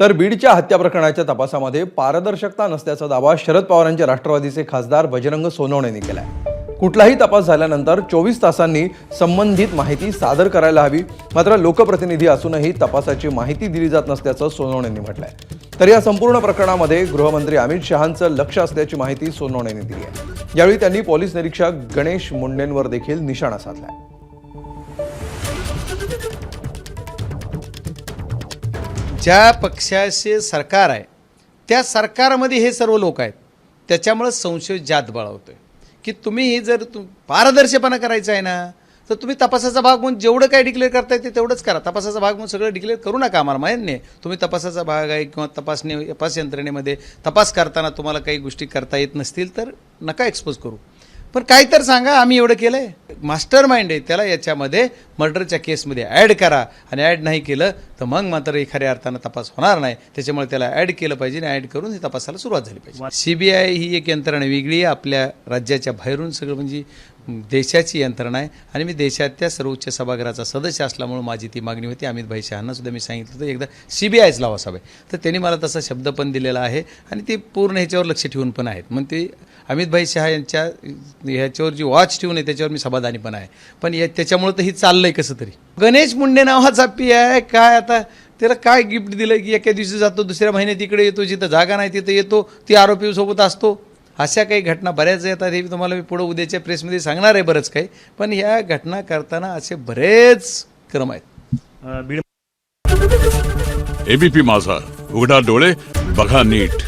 तर बीडच्या हत्या प्रकरणाच्या तपासामध्ये पारदर्शकता नसल्याचा दावा शरद पवारांचे राष्ट्रवादीचे खासदार बजरंग सोनवणेंनी केलाय। कुठलाही तपास झाल्यानंतर 24 तासांनी संबंधित माहिती सादर करायला हवी, मात्र लोकप्रतिनिधी असूनही तपासाची माहिती दिली जात नसल्याचं सोनवणेंनी म्हटलंय। तर या संपूर्ण प्रकरणामध्ये गृहमंत्री अमित शहांचं लक्ष असल्याची माहिती सोनवणेंनी दिली आहे। यावेळी त्यांनी पोलीस निरीक्षक गणेश मुंडेंवर देखील निशाणा साधलाय। ज्या पक्षाचे सरकार आहे त्या सरकारमध्ये हे सर्व लोक आहेत, त्याच्यामुळे संशय जात बळावतोय की तुम्ही हे जर पारदर्शकपणा करायचा आहे ना, तर तुम्ही तपासाचा भाग म्हणून जेवढं काय डिक्लेअर करता येते तेवढंच करा। तपासाचा भाग म्हणून सगळं डिक्लेअर करू नका। आम्हाला माहीत नाही तुम्ही तपासाचा भाग आहे किंवा तपास यंत्रणेमध्ये तपास करताना तुम्हाला काही गोष्टी करता येत नसतील तर नका एक्सपोज करू, पण काय तर सांगा आम्ही एवढं केलंय। मास्टर माइंड आहे त्याला याच्यामध्ये मर्डरच्या केसमध्ये ॲड करा, आणि ॲड नाही केलं तर मग मात्र खऱ्या अर्थानं तपास होणार नाही। त्याच्यामुळे त्याला ॲड केलं पाहिजे आणि ॲड करून ही तपासाला सुरुवात झाली पाहिजे। सीबीआय ही एक यंत्रणा वेगळी आहे, आपल्या राज्याच्या बाहेरून सगळं म्हणजे देशाची यंत्रणा आहे, आणि मी देशाच्या सर्वोच्च सभागृहाचा सदस्य असल्यामुळे माझी ती मागणी होती। अमित भाई शहांना सुद्धा मी सांगितलं होतं एकदा सीबीआयच लावा साहेब, तर त्यांनी मला तसा शब्द पण दिलेला आहे आणि ते पूर्ण ह्याच्यावर लक्ष ठेवून पण आहेत। मग ते अमित भाई शहा यांच्या ह्याच्यावर जी वॉच ठेवून आहे त्याच्यावर मी समाधानी पण आहे, पण त्याच्यामुळे तर ही चाललंय कसं तरी। गणेश मुंडे नावाचा पी आहे काय, आता त्याला काय गिफ्ट दिलं की एका दिवशी जातो दुसऱ्या महिन्यात तिकडे येतो, जिथं जागा नाही तिथं येतो, ती आरोपीसोबत असतो। अशा काही घटना बऱ्याच येतात, हे तुम्हाला मी पुढे उद्याच्या प्रेसमध्ये सांगणार आहे बरंच काही, पण ह्या घटना करताना असे बरेच क्रम आहेत। एबीपी माझा, उघडा डोळे बघा नीट।